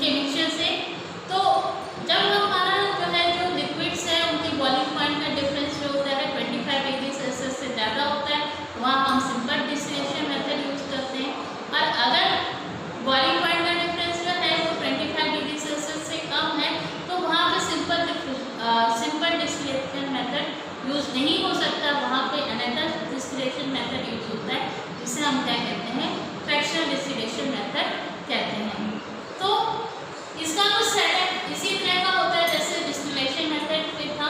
उनके मिक्सचर से। तो जब हमारा जो है जो लिक्विड्स है उनके बॉइलिंग पॉइंट का डिफरेंस जो होता है 25 डिग्री सेल्सियस से ज़्यादा होता है, वहाँ हम सिंपल डिस्टिलेशन मेथड यूज़ करते हैं। और अगर बॉइलिंग पॉइंट का डिफरेंस जो है वो 25 डिग्री सेल्सियस से कम है तो वहाँ पे सिंपल डिस्टिलेशन मेथड यूज़ नहीं हो सकता, वहाँ पे अनदर डिस्टिलेशन मेथड यूज़ होता है जिसे हम क्या कहते हैं, फ्रैक्शनल डिस्टिलेशन मेथड कहते हैं। तो इसका कुछ सेटअप इसी तरह का होता है जैसे डिस्टिलेशन मेथड पे था,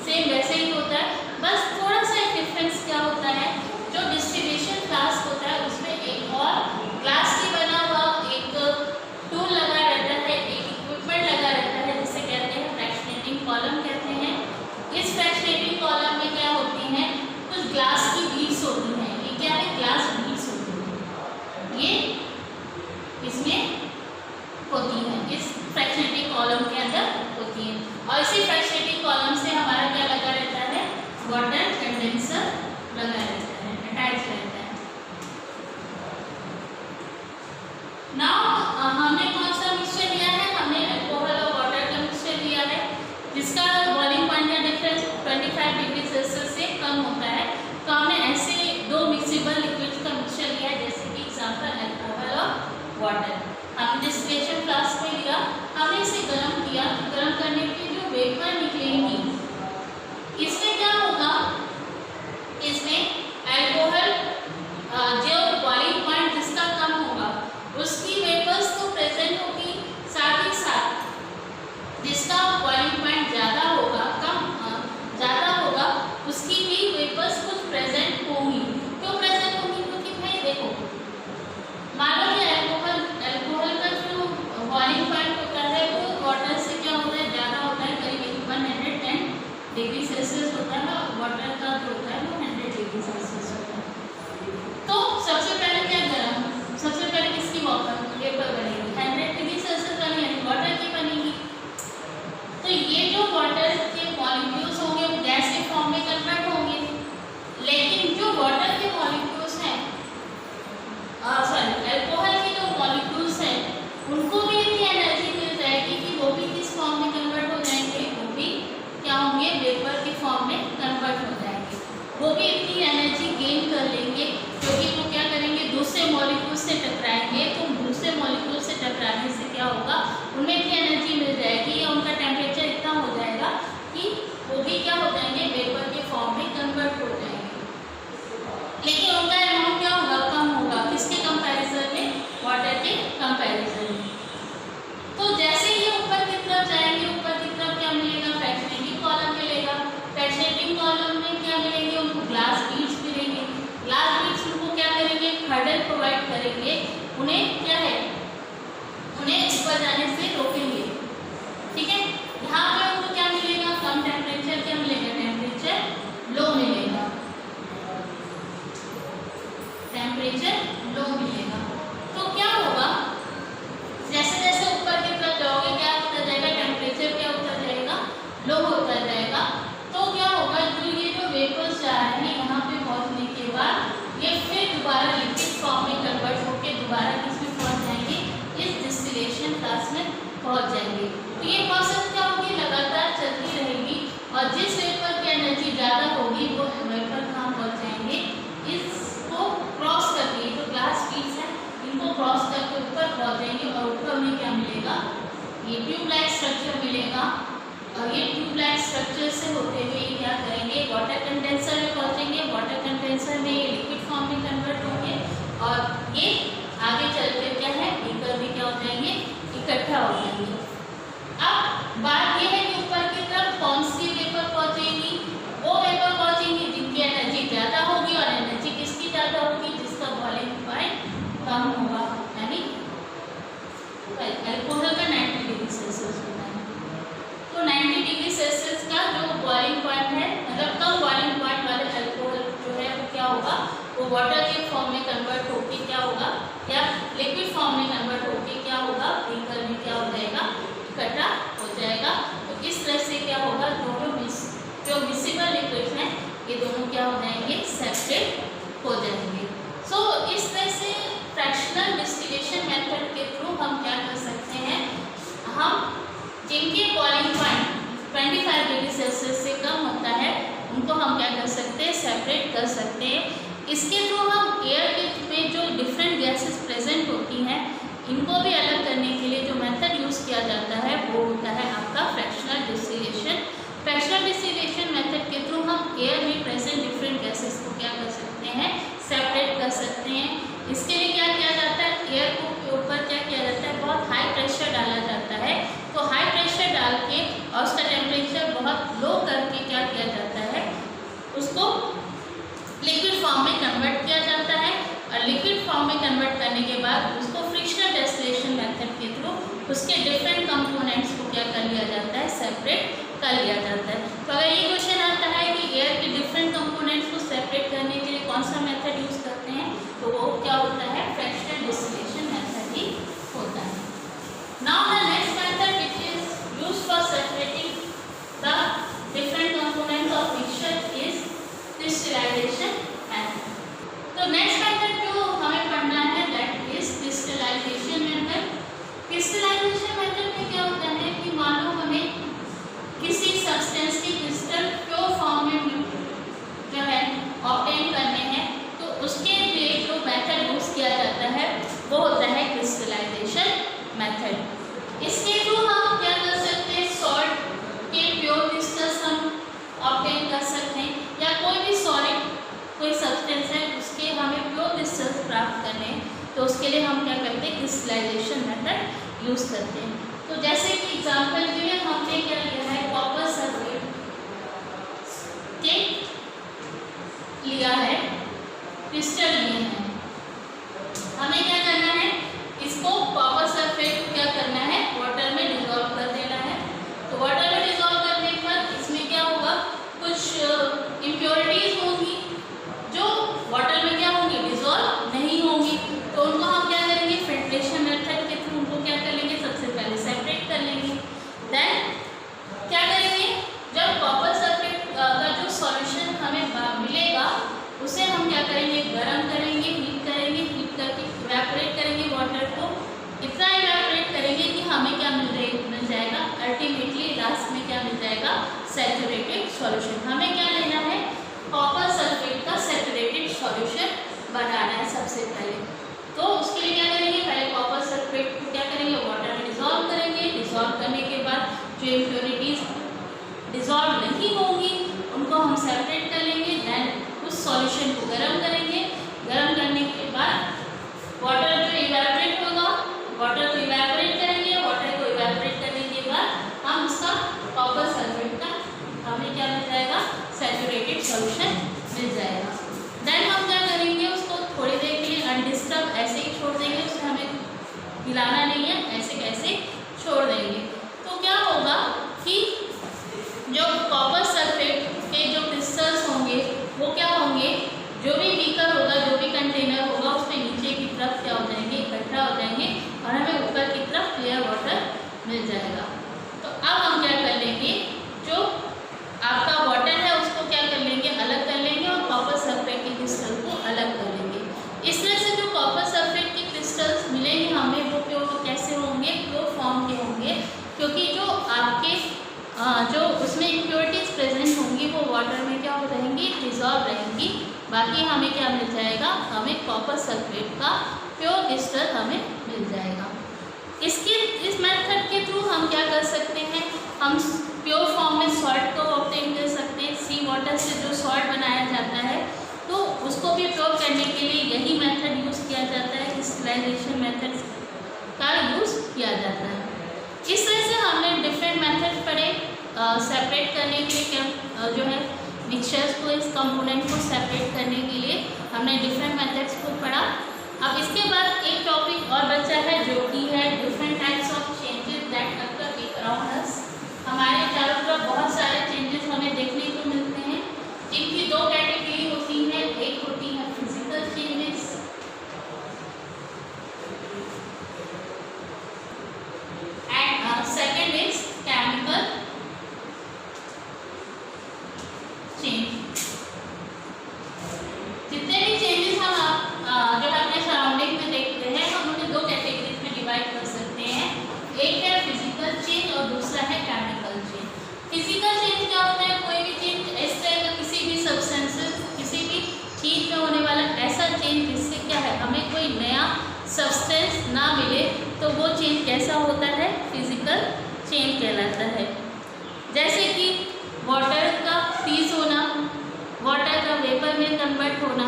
सेम वैसे ही होता है, बस थोड़ा सा डिफरेंस क्या होता है, जो डिस्टिलेशन फ्लास्क होता है उसमें एक और ग्लास की बना हुआ एक टूल लगा रहता है, एक इक्विपमेंट लगा रहता है जिसे कहते हैं फ्रैक्शनेटिंग कॉलम कहते हैं। इस फ्रैक्शनेटिंग कॉलम में क्या होती हैं, कुछ ग्लास की बीड्स होती हैं। ये क्या है, ग्लास बीड्स होती हैं, ये इसमें होती हैं, इस फ्रैक्शनेटिंग कॉलम के अंदर होती हैं। और इसी फ्रैक्शनेटिंग कॉलम से हमारा क्या लगा रहता है, वाटर कंडेंसर लगा रहता है, अटैच रहता है। नाउ हमने कौन सा मिक्सचर लिया है, हमने अल्कोहल और वाटर का मिक्सचर लिया है जिसका बॉइलिंग पॉइंट का डिफरेंस 25 डिग्री सेल्सियस से कम होता है। तो हमने ऐसे दो मिक्सिबल लिक्विड्स का मिक्सचर लिया है, जैसे कि एग्जांपल अल्कोहल और वाटर। हमने डिस्टिलेशन फ्लास्क में लिया, हमने इसे गर्म किया, गर्म करने पे जो वेपर निकलेंगी इसमें क्या होगा, इसमें अल्कोहल जो बॉइलिंग पॉइंट जिसका कम होगा उसकी वेपर्स तो प्रेजेंट होगी, साथ ही साथ जिसका बॉइलिंग पॉइंट ज़्यादा होगा, ज़्यादा होगा, उसकी भी वेपर्स कुछ प्रेजेंट होंगी। क्यों प्रेजेंट होंगी, क्योंकि भाई देखो मान लो कि अल्कोहल का जो बॉइलिंग पॉइंट होता है वो वाटर से क्या होता है, ज़्यादा होता है, करीब 110 डिग्री सेल्सियस होता है, और वाटर का जो होता है वो 100 डिग्री सेल्सियस होता है। तो सबसे पहले क्या गर्म, सबसे पहले किसकी वेपर बनेगी, 100 डिग्री सेल्सियस वाली यानी वाटर की बनेगी। तो ये जो वाटर के मॉलिक्यूल्स होंगे वो गैस के फॉर्म में कन्वर्ट होंगे, लेकिन जो वाटर के मॉलिक्यूल्स हैं, सॉरी अल्कोहल के जो मॉलिक्यूल्स हैं उनको भी इतनी एनर्जी मिल जाएगी कि वो भी किस फॉर्म में कन्वर्ट हो जाएंगे, वो भी क्या होंगे, वेपर के फॉर्म में कन्वर्ट हो जाएंगे। वो भी इतनी एनर्जी गेन कर लेंगे क्योंकि वो क्या करेंगे, दूसरे मॉलिक्यूल से टकराएंगे, तो दूसरे मॉलिक्यूल से टकराने से क्या होगा, उनमें इतनी एनर्जी मिल जाएगी या उनका टेम्परेचर इतना हो जाएगा कि वो भी क्या हो जाएंगे, वेपर के फॉर्म में कन्वर्ट हो जाएंगे। लेकिन उनका अमाउंट क्या होगा, कम होगा, किसके कंपैरिजन में, वाटर के कंपैरिजन में। तो जैसे ये ऊपर की तरफ जाएंगे, ऊपर की तरफ क्या मिलेगा, फ्रैक्शनेटिंग कॉलम मिलेगा। फ्रैक्शनेटिंग कॉलम में क्या मिलेंगे, उनको ग्लास बीड्स मिलेंगे। ग्लास बीड्स उनको क्या करेंगे, हर्डल प्रोवाइड करेंगे, उन्हें क्या है, उन्हें ऊपर जाने से रोकेंगे। ठीक है, यहाँ पे उनको क्या मिलेगा, कम टेम्परेचर क्या मिलेगा, टेम्परेचर लो मिलेगा, टेम्परेचर लो मिलेगा। तो क्या होगा, जैसे जैसे ऊपर की तरफ जाओगे क्या होता जाएगा, टेम्परेचर क्या होता जाएगा, लो होता जाएगा। तो क्या होगा, जो वेपर्स जा रहे हैं यहाँ पे पहुँचने के बाद ये फिर दोबारा लिक्विड फॉर्म में कन्वर्ट होकर दोबारा किसमें पहुँच जाएंगे, इस डिस्टिलेशन फ्लास्क में पहुँच जाएंगे। तो ये प्रोसेस क्या होगी, लगातार चलती रहेगी, और जिस वेपर की एनर्जी ज़्यादा होगी वो वेपर कहाँ पहुँच जाएंगे, इसको क्रॉस करके, जो ग्लास बीड्स है इनको क्रॉस करके ऊपर पहुँच जाएंगे, और ऊपर में क्या मिलेगा, ये ट्यूब लाइक स्ट्रक्चर मिलेगा। और ये ट्यूब लाइक स्ट्रक्चर से होते हुए क्या करेंगे, वाटर कंडेंसर में पहुँचेंगे, वाटर कंडेंसर में ये लिक्विड फॉर्म में कन्वर्ट होंगे, और ये आगे चलकर क्या है, बीकर भी क्या हो जाएंगे, इकट्ठा हो जाएंगे। अब बात ये है कि ऊपर की तरफ कौन सी वेपर पहुँचेगी, वो वेपर पहुँचेंगी जिनकी एनर्जी ज़्यादा होगी, और एनर्जी किसकी ज़्यादा होगी, जिसका बॉइलिंग पॉइंट कम होगा, यानी अल्कोहल का 90 डिग्री सेल्सियस होता है। तो 90 डिग्री सेल्सियस का जो बॉइलिंग पॉइंट है, मतलब कम बॉइलिंग पॉइंट वाले अल्कोहल जो है वो क्या होगा, वो वाटर के फॉर्म में कन्वर्ट होकर क्या होगा, या लिक्विड फॉर्म में उनको हम क्या कर सकते हैं, सेपरेट कर सकते हैं। इसके थ्रू हम एयर में जो डिफरेंट गैसेस प्रेजेंट होती हैं इनको भी अलग करने के लिए जो मेथड यूज़ किया जाता है वो होता है आपका fractional distillation. Fractional distillation method के थ्रू हम एयर में प्रेजेंट डिफरेंट गैसेस को क्या कर सकते हैं, सेपरेट कर सकते हैं। इसके लिए क्या किया जाता है, एयर को ऊपर क्या किया जाता है, बहुत हाई प्रेशर डाला जाता है। तो हाई प्रेशर डाल के और उसका टेम्परेचर बहुत लो करके क्या किया जाता है, उसको लिक्विड फॉर्म में कन्वर्ट किया जाता है। और लिक्विड फॉर्म में कन्वर्ट करने के बाद उसको फ्रिक्शनल डिस्टिलेशन मेथड के थ्रू उसके डिफरेंट कंपोनेंट्स को क्या कर लिया जाता है, सेपरेट कर लिया जाता है। तो अगर ये क्वेश्चन आता है कि एयर के डिफरेंट कंपोनेंट्स को सेपरेट करने के लिए कौन सा मेथड यूज़ करते हैं, तो वो क्या होता है, फ्रैक्शनल डिस्टिलेशन मेथड ही होता है। Now the next method which is used for separating the different components of mixture is crystallization method. तो नेक्स्ट मेथड जो हमें पढ़ना है that is crystallization method. Crystallization method में क्या होता है कि मान लो हमें किसी सब्सटेंस की क्रिस्टल प्योर फॉर्म में जो है ऑब्टेन करने हैं, तो उसके लिए जो मेथड यूज किया जाता है वो होता है क्रिस्टलाइजेशन मेथड। इसके थ्रू हम क्या कर सकते हैं, सॉल्ट के प्योर क्रिस्टल्स हम ऑब्टेन कर सकते हैं, या कोई भी सॉलिड कोई सब्सटेंस है उसके हमें प्योर क्रिस्टल्स प्राप्त करने हैं, तो उसके लिए हम क्या करते हैं, क्रिस्टलाइजेशन मेथड यूज करते हैं। तो जैसे कि एग्जांपल के लिए हमने क्या लिया है, कॉपर सल्फेट लिया है, क्रिस्टल लिए हैं। हमें क्या करना है, इसको कॉपर सल्फेट क्या करना है, वाटर में डिसॉल्व कर देना है। तो वाटर में डिसॉल्व करने पर इसमें क्या होगा, कुछ इम्प्योरिटीज होंगी जो वाटर में क्या होंगी, डिसॉल्व नहीं होंगी। तो उनको हम क्या करेंगे, फिल्ट्रेशन मेथड के थ्रू उनको क्या कर लेंगे, सबसे पहले सेपरेट कर लेंगे। देन क्या करेंगे, जब कॉपर सल्फेट का जो सॉल्यूशन हमें मिलेगा उसे हम क्या करेंगे, गर्म करेंगे, हीट करेंगे, हीट करके इवेपोरेट करेंगे वाटर को। इतना इवेपोरेट करेंगे कि हमें क्या मिल जाएगा, अल्टीमेटली लास्ट में क्या मिल जाएगा, सैचुरेटेड सॉल्यूशन। हमें क्या लेना है, कॉपर सल्फेट का सैचुरेटेड सॉल्यूशन बनाना है सबसे पहले। तो उसके लिए क्या करेंगे, पहले कॉपर सल्फेट को क्या करेंगे, वाटर में डिसॉल्व करेंगे। डिसॉल्व करने के बाद जो इम्प्योरिटीज डिसॉल्व नहीं होंगी उनको हम सेपरेट कर लेंगे। देन उस सॉल्यूशन को गर्म करेंगे। गर्म करने के बाद वाटर जो इवेपोरेट होगा, वाटर को इवेपोरेट करेंगे। वाटर को इवेपोरेट करने के बाद हम उसका कॉपर सल्फेट का हमें क्या मिल जाएगा, सैचुरेटेड सॉल्यूशन मिल जाएगा। देन हम क्या करेंगे, उसको थोड़ी देर के लिए अनडिस्टर्ब ऐसे ही छोड़ देंगे, उसे हमें हिलाना नहीं है, ऐसे कैसे छोड़ देंगे। तो क्या होगा कि जो कॉपर सल्फेट के जो क्रिस्टल्स होंगे वो क्या होंगे, जो भी बीकर होगा, जो भी कंटेनर होगा उसमें नीचे की तरफ क्या हो जाएंगे, इकट्ठा हो जाएंगे और हमें ऊपर की तरफ क्लियर वाटर मिल जाएगा। तो अब हम क्या कर लेंगे, जो आपका वाटर है उसको क्या कर लेंगे, अलग कर लेंगे और कॉपर सल्फेट के क्रिस्टल को अलग कर लेंगे। इस तरह से जो कॉपर सल्फेट के क्रिस्टल्स मिलेंगे हमें वो प्योर कैसे होंगे, प्योर फॉर्म के होंगे, क्योंकि जो आपके जो उसमें इम्प्योरिटीज प्रेजेंट होंगी वो वाटर में क्या हो रहेंगी, डिसॉल्व रहेंगी। बाकी हमें क्या मिल जाएगा, हमें कॉपर सल्फेट का प्योर क्रिस्टल हमें मिल जाएगा। इस मेथड के थ्रू हम क्या कर सकते हैं, हम प्योर फॉर्म में सॉल्ट को ऑब्टेन कर सकते हैं। सी वाटर से जो सॉल्ट बनाया जाता है तो उसको भी प्योर करने के लिए यही मेथड यूज़ किया जाता है, क्रिस्टलाइजेशन मेथड का यूज़ किया जाता है। इस तरह से हमने डिफरेंट मेथड पढ़े सेपरेट करने के लिए, क्या जो है मिक्सचर्स को, इस कंपोनेंट को सेपरेट करने के लिए हमने डिफरेंट मेथड्स को पढ़ा। अब इसके बाद एक टॉपिक और बचा है जो कि है different types of changes that occur around us. हमारे चारों तरफ बहुत सारे चेंजेस हमें देखने को मिलते हैं, जिनकी दो कैटेगरी होती है, एक होती है physical changes and second is chemical change. जितने भी चेंजेस हम जो अपने सराउंडिंग में देखते हैं हम उन्हें दो कैटेगरीज में डिवाइड कर सकते हैं, वो चेंज कैसा होता है? फिजिकल चेंज कहलाता है। जैसे कि वाटर का फ्रीज होना, वाटर का वेपर में कन्वर्ट होना,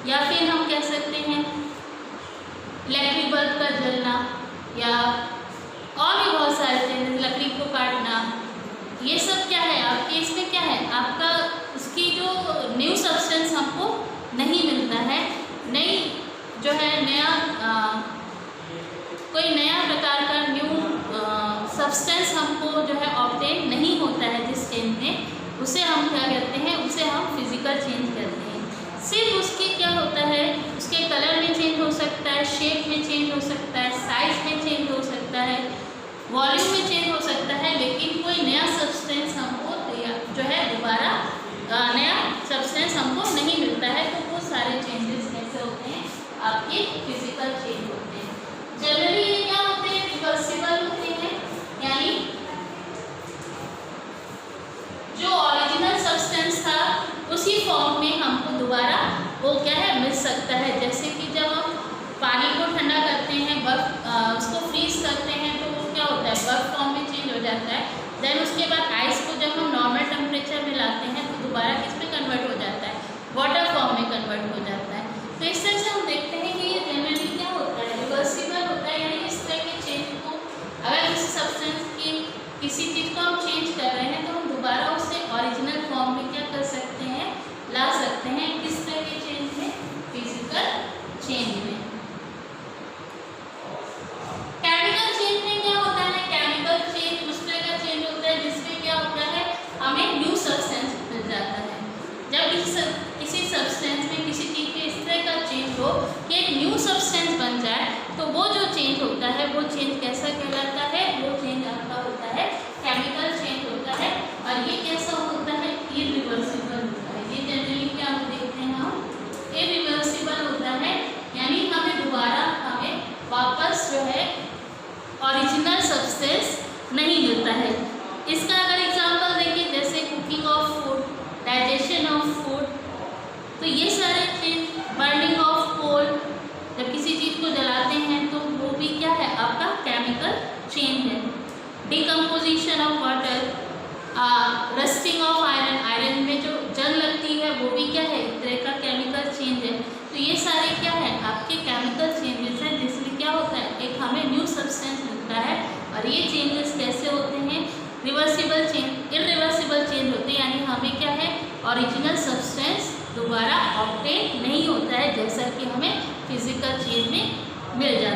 या फिर हम कह सकते हैं इलेक्ट्रिक बल्ब का जलना, या और भी बहुत सारे चेंजेस, लकड़ी को काटना, ये सब क्या है आपके इसमें क्या है? आपका उसकी जो न्यू सब्सटेंस हमको नहीं मिलता है, नई जो है कोई नया प्रकार का न्यू सब्सटेंस हमको जो है ऑब्टेन नहीं होता है जिस चेंज में, उसे हम क्या कहते हैं? उसे हम फिजिकल चेंज कहते हैं। सिर्फ उसके क्या होता है, उसके कलर में चेंज हो सकता है, शेप में चेंज हो सकता है, साइज में चेंज हो सकता है, वॉल्यूम में चेंज हो सकता है, लेकिन कोई नया सब्सटेंस हमको जो है दोबारा नया सब्सटेंस हमको नहीं मिलता है। तो वो सारे चेंजेस कैसे होते हैं? आपके फिजिकल चेंज होते हैं। जनरली ये क्या होते हैं? रिवर्सिबल होते हैं, यानी जो ओरिजिनल सब्सटेंस था उसी फॉर्म में हमको दोबारा वो क्या है मिल सकता है। जैसे कि जब हम पानी को ठंडा करते हैं, बर्फ उसको फ्रीज करते हैं, तो वो क्या होता है? बर्फ फॉर्म में चेंज हो जाता है। देन उसके बाद आइस को जब हम नॉर्मल टेम्परेचर में लाते हैं तो दोबारा किस में कन्वर्ट हो जाता है? वाटर फॉर्म में कन्वर्ट हो जाता है। तो इस तरह से हम देखते हैं कि ये जनरली क्या होता है? रिवर्सिबल होता है, यानी इस तरह के चेंज को अगर किसी सब्सटेंस की किसी चीज़ को हम चेंज कर रहे हैं तो हम दोबारा उसे ओरिजिनल फॉर्म में क्या कर सकते हैं? ला सकते हैं। किस तरह के चेंज में? फिजिकल चेंज में। केमिकल चेंज में क्या होता है? केमिकल चेंज उस तरह का चेंज होता है जिसमें क्या होता है? हमें न्यू सब्सटेंस मिल जाता है। जब किसी सब्सटेंस में किसी चीज़ के इस तरह का चेंज हो कि एक न्यू सब्सटेंस बन जाए, तो वो जो चेंज होता है वो चेंज कैसा कहलाता है? वो चेंज आपका होता है केमिकल चेंज होता है। और ये कैसा होता है? इरिवर्सिबल होता है। ये जनरली क्या हम देखते हैं? हम इरिवर्सिबल होता है, यानी हमें दोबारा वापस जो है ओरिजिनल सब्सटेंस नहीं मिलता है। इसका अगर एग्जांपल देखिए, जैसे cooking of food, digestion of food, तो ये सारे चीज, बर्निंग ऑफ कोल, जब किसी चीज़ को जलाते हैं तो वो भी क्या है? आपका केमिकल चेंज है। Decomposition of water, rusting of iron, iron में जो जंग लगती है वो भी क्या है? एक तरह का केमिकल चेंज है। तो ये सारे क्या है? आपके केमिकल चेंजेस हैं, जिसमें क्या होता है? एक हमें न्यू सब्सटेंस मिलता है। और ये चेंजेस कैसे होते हैं? रिवर्सिबल चेंज, इरिवर्सिबल चेंज होते हैं, यानी हमें क्या है? ओरिजिनल सब्सटेंस दोबारा ऑब्टेन नहीं होता है, जैसा कि हमें फिजिकल चेंज में मिल जाता है।